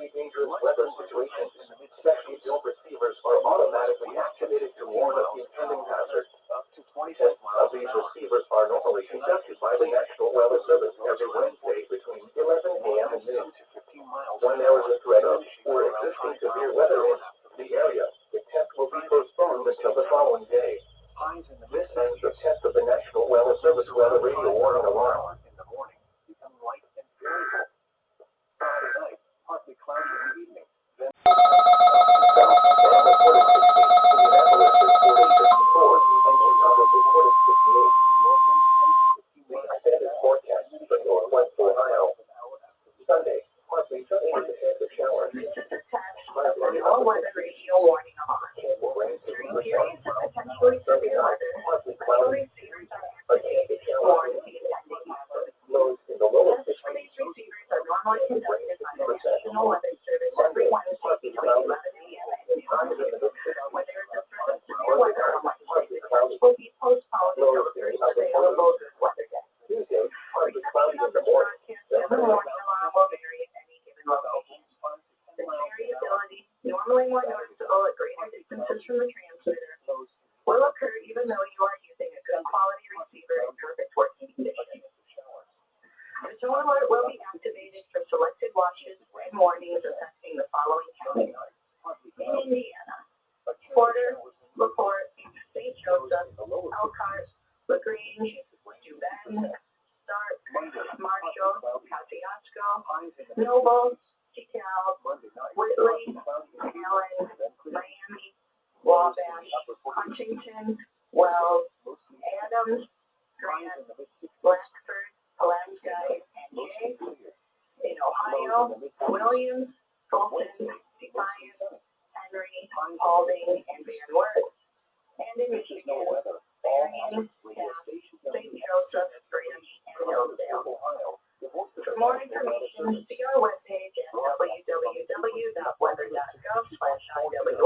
very dangerous weather situations. Specially built receivers are automatically activated to warn of the impending hazard. Tests of these receivers are normally conducted by the National Weather Service every Wednesday between 11 a.m. and noon. When there is a threat of or existing severe weather in the area, the test will be postponed until the following day. This ends the test of the National Weather Service weather radio warning alarm. Partly cloudy in the evening. Then reported 60, Indianapolis reported 54, and Chicago reported 58. The extended forecast for northwest Ohio. Sunday, partly sunny with a chance of showers. This is a test of the all-weather radio warning alarm. During periods of potentially severe weather, especially receivers are activated to warn of the impending hazard. Lows in the lower Tests for these receivers are normally conducted by the National Weather Service every Wednesday between 11 a.m. and noon. When there is a threat of severe weather on Wednesday, the test will be postponed until the first available weather day. Tuesday, partly cloudy Reception in of the the morning. broadcast and the warning alarm will vary at any given location. This variability, normally more noticeable at greater distances from the transmitter, will occur even though you are using a good quality receiver in perfect working condition. The tone alert will be activated for selected watches and warnings affecting the following counties. In Indiana, Porter, LaPorte, St. Joseph, Elkhart, LaGrange, Dubin, Stark, Marshall, Kosciuszko, Noble, DeKalb, Whitley, Allen, Miami, Wabash, Huntington, Wells, Adams, Grant, Blackford, Alaska, and Jay. In Ohio, Williams, Fulton, Defiance, Henry, Paulding, and Van Wert. And in Michigan, Marion, Cass, St. Joseph, Branch, and Hillsdale. For more information, see our webpage at www.weather.gov/IWS.